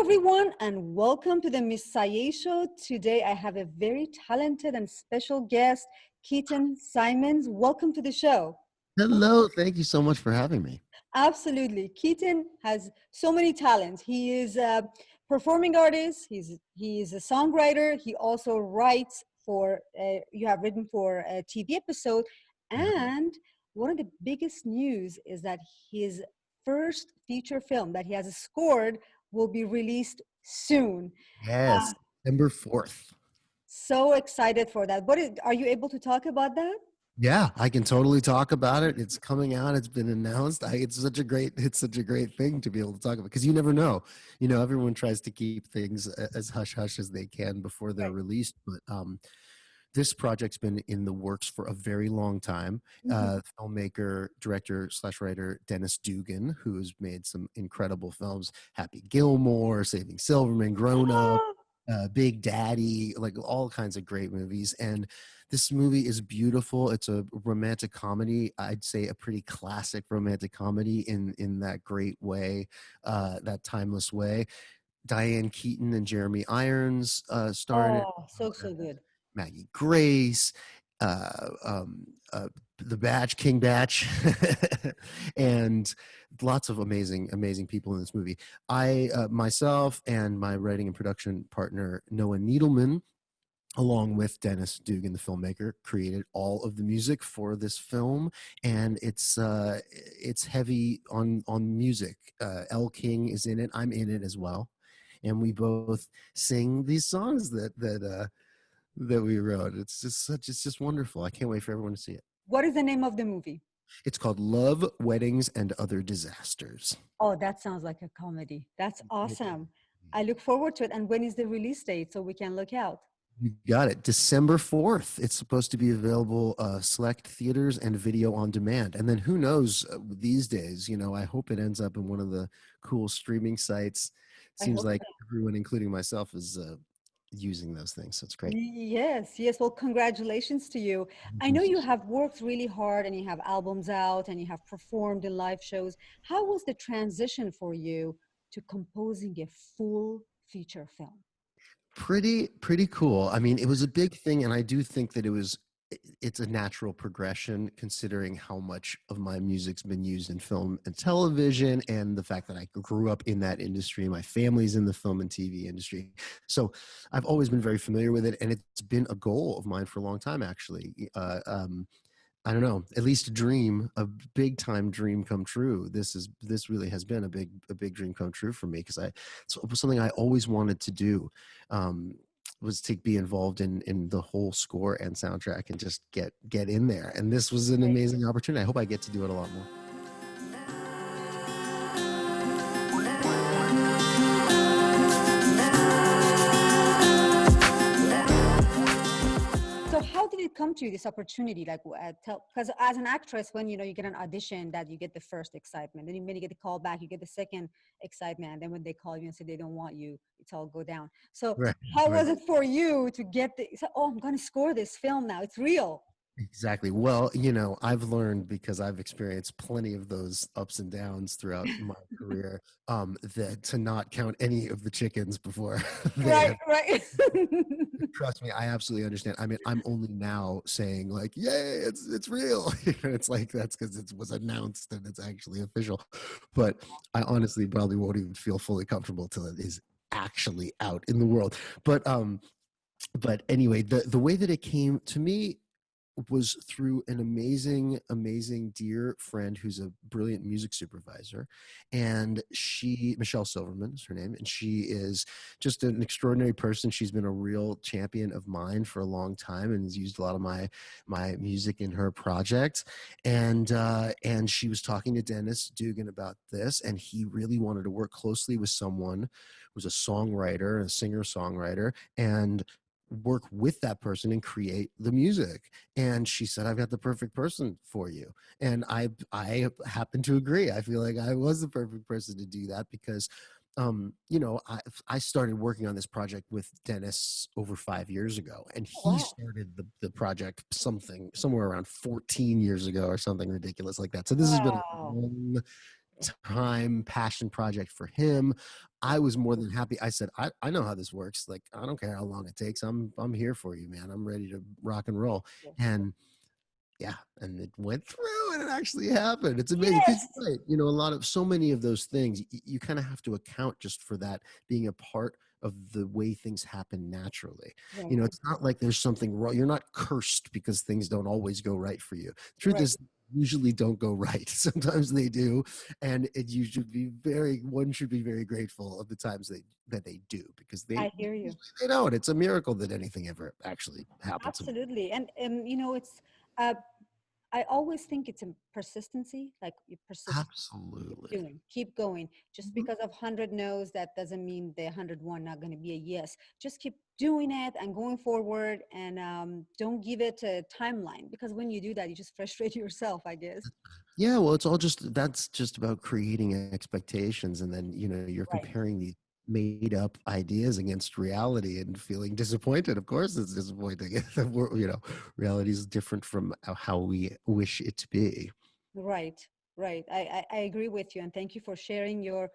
everyone, and welcome to the Miss Sayé Show. Today, I have a very talented and special guest, Keaton Simons. Welcome to the show. Hello, thank you so much for having me. Absolutely. Keaton has so many talents. He is a performing artist, he is a songwriter. He also writes for, you have written for a TV episode. Yeah. And one of the biggest news is that his first feature film that he has scored will be released soon. Uh, Yes, September 4th. so excited for that. Are you able to talk about that? Yeah, I can totally talk about it. It's coming out. It's been announced. It's such a great thing to be able to talk about because you never know. Everyone tries to keep things as hush hush as they can before they're Right. released. But this project's been in the works for a very long time. Mhm. Filmmaker, director slash writer Dennis Dugan, who has made some incredible films, Happy Gilmore, Saving Silverman, Grown Up, Big Daddy, like all kinds of great movies. And this movie is beautiful. It's a romantic comedy. I'd say a pretty classic romantic comedy in that great way, that timeless way. Diane Keaton and Jeremy Irons star in it. Oh, so good. Maggie Grace, uh, um, uh, the Batch, King Batch, and lots of amazing people in this movie. I myself and my writing and production partner Noah Needleman, along with Dennis Dugan, the filmmaker, created all of the music for this film, and it's heavy on music. Elle King is in it. I'm in it as well, and we both sing these songs that we wrote. It's just wonderful. I can't wait for everyone to see it. What is the name of the movie? It's called Love, Weddings, and Other Disasters. Oh, that sounds like a comedy. That's awesome. I look forward to it. And when is the release date so we can look out? You got it. December 4th. It's supposed to be available select theaters and video on demand. And then who knows these days, I hope it ends up in one of the cool streaming sites. I Seems hope like so. everyone, including myself, is using those things. So it's great. Yes, yes. Well, congratulations to you. I know you have worked really hard and you have albums out and you have performed in live shows. How was the transition for you to composing a full feature film? Pretty cool. I mean, it was a big thing, and I do think that it's a natural progression considering how much of my music's been used in film and television, and the fact that I grew up in that industry. My family's in the film and TV industry, so I've always been very familiar with it, and it's been a goal of mine for a long time, actually. I don't know, at least a big time dream come true. This really has been a big dream come true for me because it was something I always wanted to do. Um, was to be involved in the whole score and soundtrack and just get in there. And this was an Right. amazing opportunity. I hope I get to do it a lot more. So how did it come to you, this opportunity? Like, because as an actress, when you get an audition, that you get the first excitement, then when you get the call back, you get the second excitement, and then when they call you and say they don't want you, it's all go down. So Right, how right. was it for you to get oh, I'm going to score this film now. It's real. Exactly. Well, I've learned because I've experienced plenty of those ups and downs throughout my career, that to not count any of the chickens before they Right, have. right. Trust me, I absolutely understand. I mean, I'm only now saying like, "Yay, it's real." It's like that's because it was announced and it's actually official. But I honestly probably won't even feel fully comfortable till it is actually out in the world. But anyway, the way that it came to me was through an amazing dear friend who's a brilliant music supervisor, and Michelle Silverman is her name, and she is just an extraordinary person. She's been a real champion of mine for a long time and has used a lot of my music in her projects. And she was talking to Dennis Dugan about this, and he really wanted to work closely with someone who was a songwriter, a singer-songwriter, and work with that person and create the music. And she said, I've got the perfect person for you. And I happen to agree. I feel like I was the perfect person to do that because I started working on this project with Dennis over 5 years ago, and he Wow. started the project somewhere around 14 years ago or something ridiculous like that. So this has been a Wow. long time passion project for him. I was more than happy. I said, I know how this works. Like, I don't care how long it takes. I'm here for you, man. I'm ready to rock and roll. Yes. And yeah, and it went through and it actually happened. It's amazing because Yes. you're right. You know, so many of those things, you kind of have to account just for that being a part of the way things happen naturally. You Right. know, it's not like there's something wrong. You're not cursed because things don't always go right for you. The truth Right. is, usually don't go right. Sometimes they do, and you should be one should be very grateful of the times that they do, because I they hear you. usually they don't. It's a miracle that anything ever actually happened to me. Absolutely. And you know, it's uh, I always think it's a persistency, like you persist, keep Absolutely. doing, keep going. Just Mhm. because of 100 no's, that doesn't mean the 101 not going to be a yes. Just keep doing it and going forward, and don't give it a timeline, because when you do that, you just frustrate yourself, I guess. Yeah, well, it's all just that's just about creating expectations, and then you're Right. comparing these made up ideas against reality and feeling disappointed. Of course, it's disappointing. Reality is different from how we wish it to be. Right, right. I agree with you, and thank you for sharing your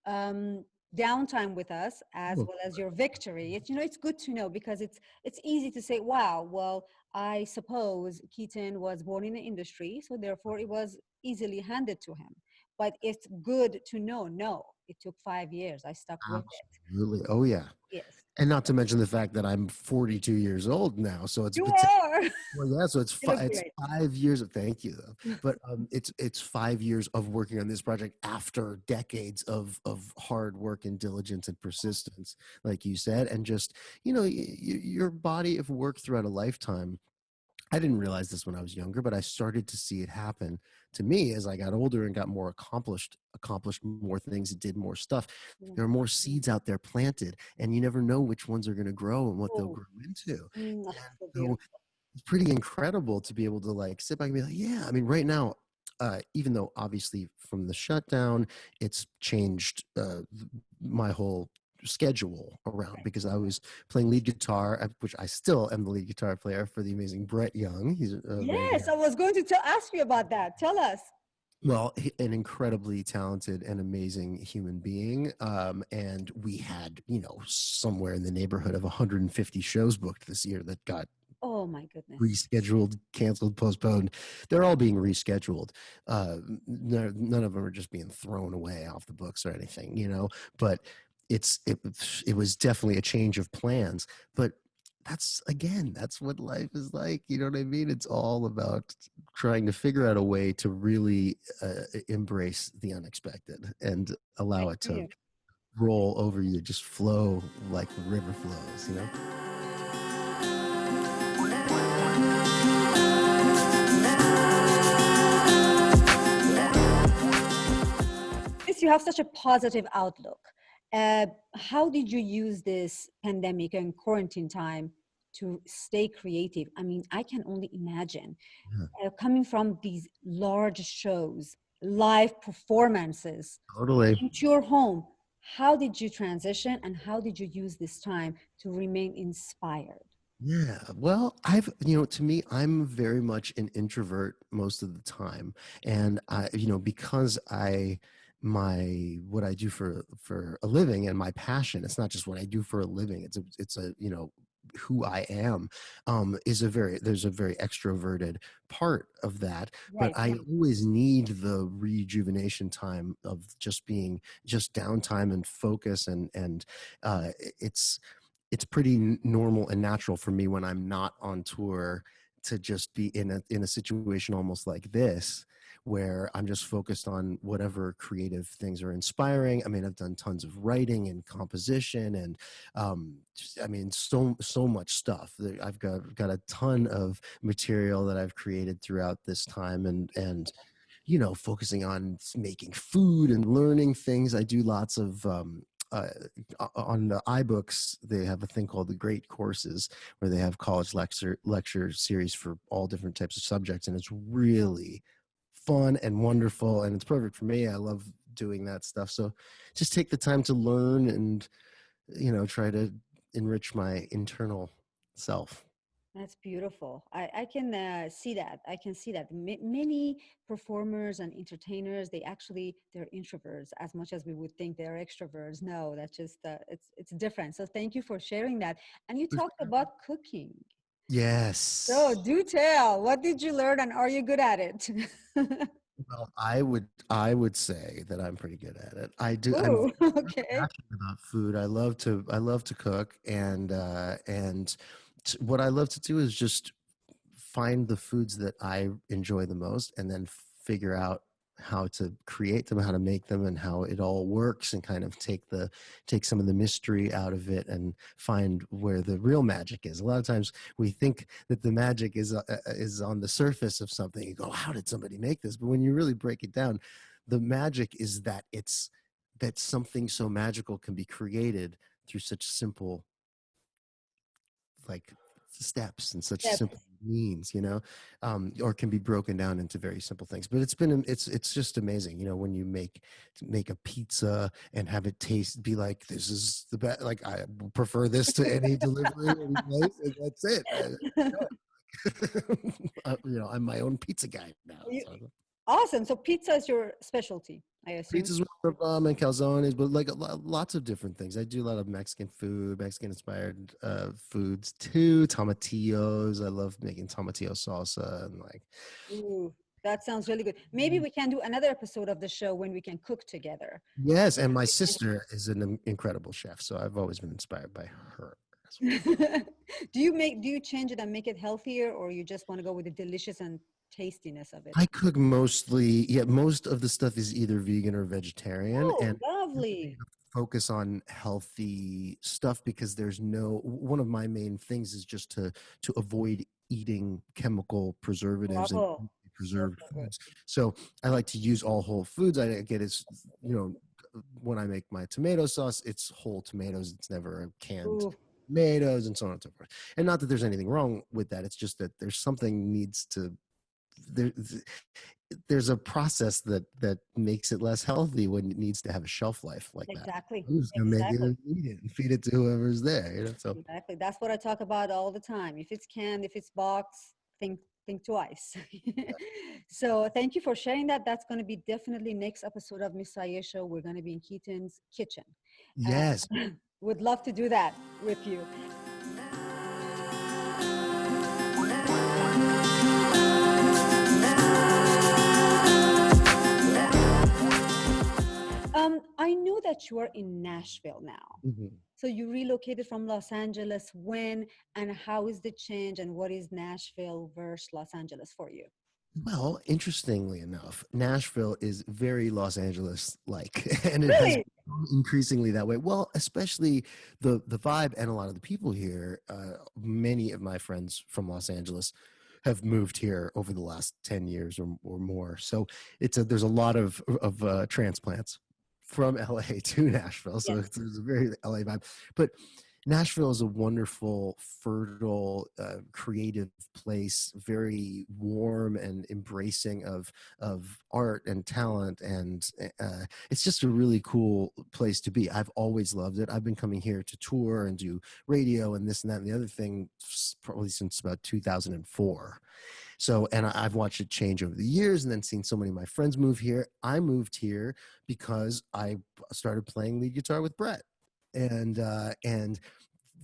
um, downtime with us as Oh, well as your victory. It's, you know, it's good to know, because it's easy to say, "Wow, well, I suppose Keaton was born in the industry, so therefore it was easily handed to him." But it's good to know, no, it took 5 years. I stuck with it. absolutely. Oh yeah. Yes, And not to mention the fact that I'm 42 years old now, so you are. well, yeah, so You look it's great. 5 years of thank you though, but it's 5 years of working on this project after decades of hard work and diligence and persistence, like you said, and just your body of work throughout a lifetime. I didn't realize this when I was younger, but I started to see it happen to me as I got older and got more accomplished more things, and did more stuff. Yeah. There are more seeds out there planted, and you never know which ones are going to grow and what they'll Oh, grow into. And so so beautiful. it's pretty incredible to be able to like sit back and be like, yeah, I mean, right now, even though obviously from the shutdown, it's changed my whole schedule around, because I was playing lead guitar, which I still am the lead guitar player for the amazing Brett Young. He's a very, very Yes, I was going to ask you about that. Tell us. well, an incredibly talented and amazing human being. And we had, somewhere in the neighborhood of 150 shows booked this year that got Oh my goodness. rescheduled, canceled, postponed. They're all being rescheduled. None of them are just being thrown away off the books or anything, But it was definitely a change of plans. But that's what life is like. You know what I mean? It's all about trying to figure out a way to really embrace the unexpected and I allow it hear to you. roll over you, just flow like the river flows. Since you have such a positive outlook, how did you use this pandemic and quarantine time to stay creative? I mean, I can only imagine Yeah, coming from these large shows, live performances totally. into your home. How did you transition, and how did you use this time to remain inspired? Yeah. Well, to me, I'm very much an introvert most of the time. And because what I do for a living and my passion, it's not just what I do for a living. It's a who I am, there's a very extroverted part of that, but Right. I always need the rejuvenation time of just downtime and focus, and uh, it's pretty normal and natural for me when I'm not on tour to just be in a situation almost like this, where I'm just focused on whatever creative things are inspiring. I mean, I've done tons of writing and composition, and I mean, so much stuff. I've got a ton of material that I've created throughout this time, and focusing on making food and learning things. I do lots of uh, on the iBooks. They have a thing called the Great Courses, where they have college lecture series for all different types of subjects, and it's really fun and wonderful, and it's perfect for me. I love doing that stuff. So just take the time to learn and try to enrich my internal self. That's beautiful. I can see that. I can see that. Many performers and entertainers, they're introverts as much as we would think they're extroverts. No, that's just it's different. So thank you for sharing that. And you talked about cooking. So Yes. do tell. What did you learn, and are you good at it? Well, I would say that I'm pretty good at it. I'm Ooh, very okay. passionate about food. I love to cook, and what I love to do is just find the foods that I enjoy the most and then figure out how to create them, how to make them, and how it all works, and kind of take some of the mystery out of it and find where the real magic is. A lot of times we think that the magic is on the surface of something. You go, how did somebody make this? But when you really break it down, the magic is that something so magical can be created through such simple, like, steps and such simple Steps. means, or can be broken down into very simple things. But it's just amazing, when you make a pizza and have it taste, be like, this is the best. Like, I prefer this to any delivery, any place, and that's it. I'm my own pizza guy now. You- So Awesome. So pizza is your specialty, I assume. pizzas with and calzones, but like lots of different things. I do a lot of Mexican food, Mexican inspired foods too. Tomatillos. I love making tomatillo salsa and like. Ooh, that sounds really good. Maybe we can do another episode of the show when we can cook together. Yes, and my sister is an incredible chef, so I've always been inspired by her as well. Do you change it and make it healthier, or you just want to go with the delicious and tastiness of it? I cook mostly, yeah, most of the stuff is either vegan or vegetarian, Oh, and lovely. focus on healthy stuff because there's no one of my main things is just to avoid eating chemical preservatives and Bravo. So, preserved so good. foods. So I like to use all whole foods. I get is when I make my tomato sauce, it's whole tomatoes. It's never canned Ooh, tomatoes and so on and so forth. And not that there's anything wrong with that. It's just that there's something needs to there, there's a process that makes it less healthy when it needs to have a shelf life like that. exactly. I'm just gonna make it Exactly. and eat it and feed it to whoever's there. So Exactly. That's what I talk about all the time. If it's canned, if it's boxed, think twice. So thank you for sharing that. That's going to be definitely next episode of Miss Sayé Show. We're going to be in Keaton's kitchen. yes, Would love to do that with you. I know that you are in Nashville now. mhm. So you relocated from Los Angeles when, and how is the change, and what is Nashville versus Los Angeles for you? Well, interestingly enough, Nashville is very Los Angeles like, and it has Really? become increasingly that way. Well, especially the vibe and a lot of the people here. Many of my friends from Los Angeles have moved here over the last 10 years or more. So there's a lot of transplants from LA to Nashville. So Yes. there's a very LA vibe. But Nashville is a wonderful, fertile, creative place, very warm and embracing of art and talent, and it's just a really cool place to be. I've always loved it. I've been coming here to tour and do radio and this and that and the other thing probably since about 2004. So, and I've watched it change over the years, and then seen so many of my friends move here. I moved here because I started playing lead guitar with Brett, and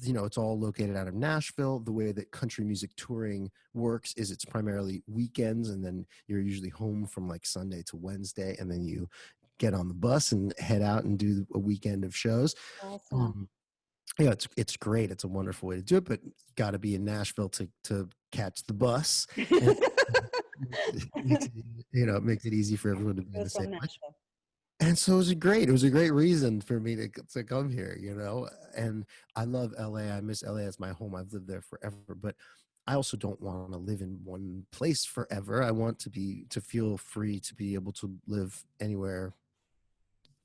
it's all located out of Nashville. The way that country music touring works is it's primarily weekends, and then you're usually home from like Sunday to Wednesday, and then you get on the bus and head out and do a weekend of shows. Awesome. Um, yeah, it's great. It's a wonderful way to do it, but got to be in Nashville to catch the bus, and it makes it easy for everyone to be in You're the same from place. Nashville. And so it was a great reason for me to come here, and I love LA. I miss LA as my home. I've lived there forever, but I also don't want to live in one place forever. I want to feel free to be able to live anywhere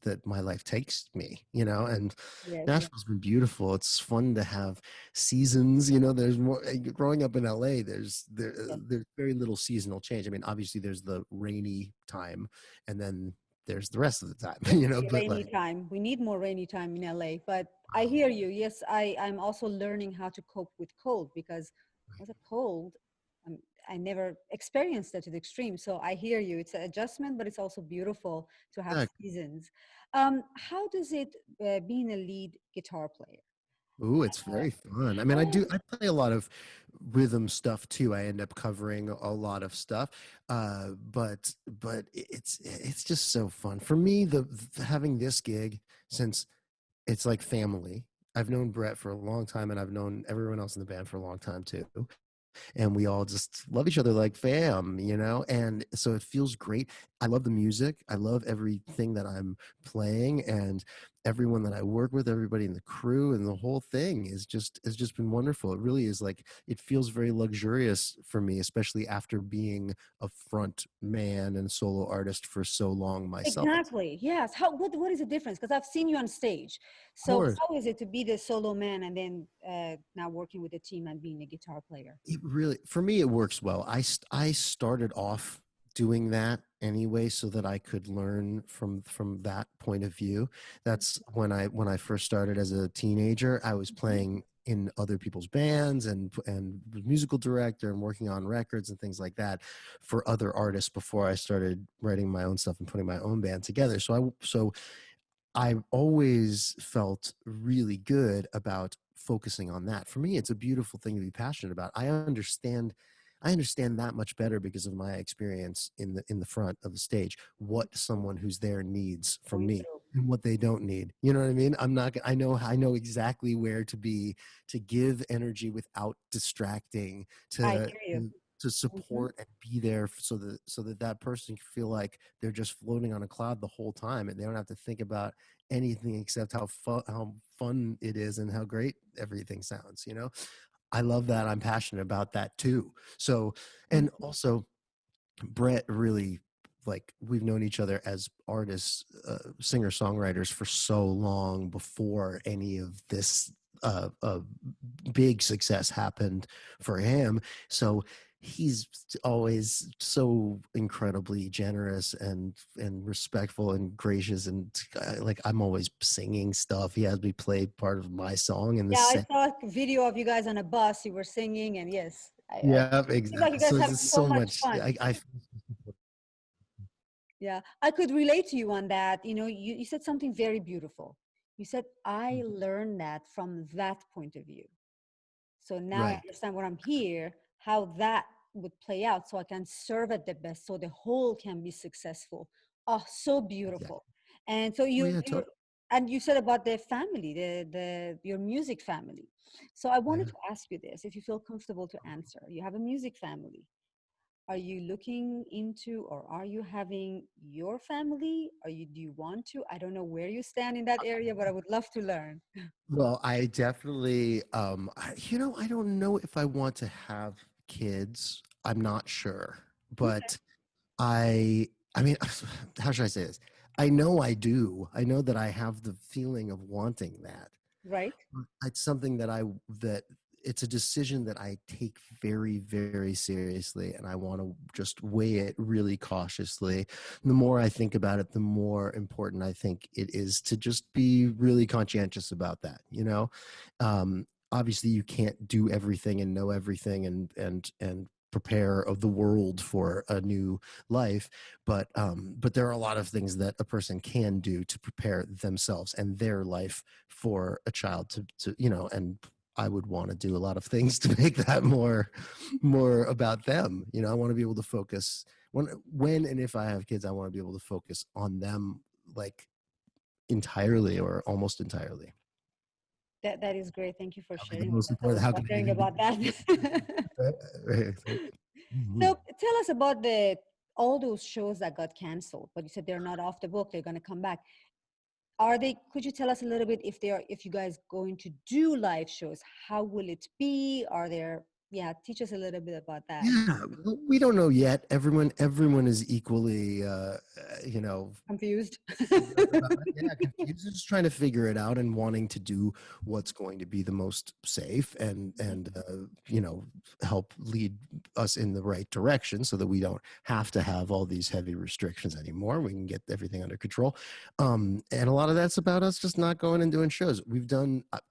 that my life takes me, and Yes. Nashville's been beautiful. It's fun to have seasons, there's more growing up in LA, Yes. there's very little seasonal change. I mean, obviously there's the rainy time, and then there's the rest of the time, but Rainy like, time. We need more rainy time in LA. But I hear you. Yes, I'm also learning how to cope with cold because Was it cold? Um, I never experienced that to the extreme. So I hear you. It's an adjustment, but it's also beautiful to have Exactly. seasons. How does it being a lead guitar player? Ooh, it's very fun. I mean, Oh, I play a lot of rhythm stuff too. I end up covering a lot of stuff. But it's just so fun. For me, the having this gig, since it's like family. I've known Brett for a long time, and I've known everyone else in the band for a long time too, and we all just love each other like fam, you know? And so it feels great. I love the music. I love everything that I'm playing, and everyone that I work with, everybody in the crew, and the whole thing is just has just been wonderful. It really is, like, it feels very luxurious for me, especially after being a front man and solo artist for so long myself. Of exactly. Yes. What is the difference? Because I've seen you on stage. So course. how is it to be the solo man and then now working with a team and being a guitar player? It really, for me, it works well. I started off doing that anyway, so that I could learn from that point of view. That's when I first started as a teenager. I was Mhm. playing in other people's bands, and was musical director and working on records and things like that for other artists before I started writing my own stuff and putting my own band together. I've always felt really good about focusing on that. For me, it's a beautiful thing to be passionate about. I understand that much better because of my experience in the front of the stage, what someone who's there needs from Going me through. and what they don't need. You know what I mean? I know exactly where to be, to give energy without distracting, I to hear you. to Mhm. support and be there so that that person can feel like they're just floating on a cloud the whole time, and they don't have to think about anything except how fun it is and how great everything sounds, you know? I love that. I'm passionate about that too. So, and Mhm. also Brett really, like, we've known each other as artists, singer songwriters for so long before any of this big success happened for him. So he's always so incredibly generous and respectful and gracious, and like, I'm always singing stuff. He has me play part of my song in the Yeah, I set. saw a video of you guys on a bus. You were singing, and yes, I Yeah, seems like exactly. you guys So have it's so so much much. fun. I Yeah, I could relate to you on that. You know, you said something very beautiful. You said, I learned that from that point of view. So now I right. understand when I'm here how that would play out so I can serve at the best so the whole can be successful. Oh, so Yeah. beautiful. And so Oh yeah, you're totally. and you said about the family, the your music family. So I wanted Yeah. to ask you this, if you feel comfortable to answer. You have a music family. Are you looking into or are you having your family? Do you want to? I don't know where you stand in that area, but I would love to learn. Well, I definitely, you know, I don't know if I want to have kids. I'm not sure, Okay. but I mean, how should I say this? I know I do. I know that I have the feeling of wanting that. Right? It's something that it's a decision that I take very, very seriously, and I want to just weigh it really cautiously. The more I think about it, the more important I think it is to just be really conscientious about that. You know, obviously you can't do everything and know everything and prepare of the world for a new life, but there are a lot of things that a person can do to prepare themselves and their life for a child to you know. And I would want to do a lot of things to make that more about them. You know, I want to be able to focus when and if I have kids, I want to be able to focus on them, like, entirely or almost entirely. That is great. Thank you for That'll be the sharing with most us. I important. was How can wondering anything be about that. right? Right, exactly. Mhm. So tell us about the all those shows that got canceled, but you said they're not off the book, they're gonna come back. Are they, could you tell us a little bit if they are, if you guys going to do live shows? How will it be? Are there, yeah, teach us a little bit about that. Yeah, well, we don't know yet. Everyone is equally, you know, Confused. yeah, confused, just trying to figure it out and wanting to do what's going to be the most safe and you know, help lead us in the right direction so that we don't have to have all these heavy restrictions anymore. We can get everything under control. And a lot of that's about us just not going and doing shows.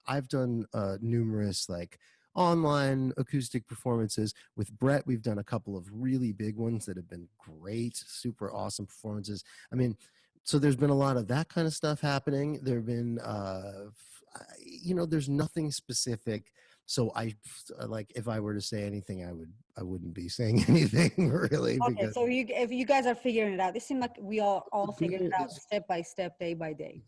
I've done numerous, like, online acoustic performances. With Brett, we've done a couple of really big ones that have been great, super awesome performances. I mean, so there's been a lot of that kind of stuff happening. There have been, there's nothing specific. So like, if I were to say anything, I wouldn't be saying anything really, Okay, because so if you guys are figuring it out, it seems like we are the all figuring goal it out is, step by step, day by day.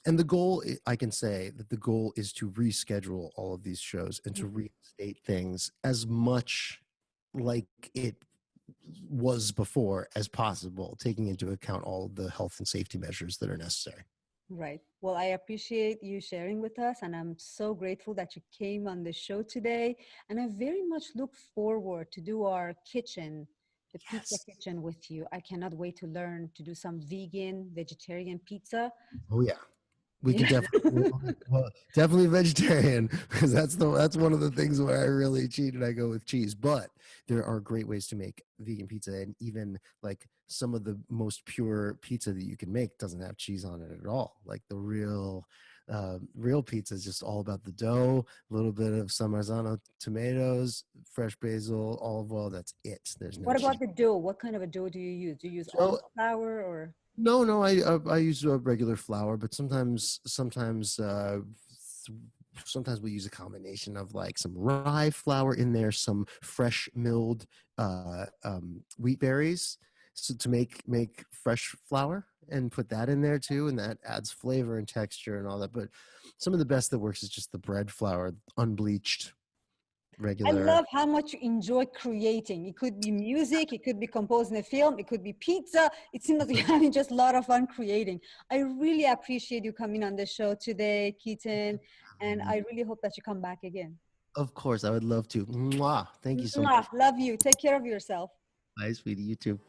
and the goal, I can say that the goal is to reschedule all of these shows and to Mhm. reinstate things as much like it was before as possible, taking into account all of the health and safety measures that are necessary. Right. Well, I appreciate you sharing with us, and I'm so grateful that you came on the show today. And I very much look forward to do our kitchen, the pizza Yes. kitchen with you. I cannot wait to learn to do some vegan, vegetarian pizza. Oh yeah. We can Yeah. definitely, well, definitely vegetarian, because that's one of the things where I really cheat and I go with cheese. But there are great ways to make vegan pizza, and even like some of the most pure pizza that you can make doesn't have cheese on it at all. Like the real pizza is just all about the dough, a little bit of some marzano tomatoes, fresh basil, olive oil. That's it. There's no What cheese. about the dough? What kind of a dough do you use? Do you use So almond flour or? no, I use a regular flour, but sometimes we use a combination of like some rye flour in there, some fresh milled wheat berries, so to make fresh flour, and put that in there too, and that adds flavor and texture and all that. But some of the best that works is just the bread flour, unbleached, I regular. love how much you enjoy creating. It could be music, it could be composing a film, it could be pizza. It seems like you're having just a lot of fun creating. I really appreciate you coming on the show today, Keaton, and I really hope that you come back again. Of course, I would love to. Mwah. Thank you so Mwah. much. Love you. Take care of yourself. Bye, sweetie. You too.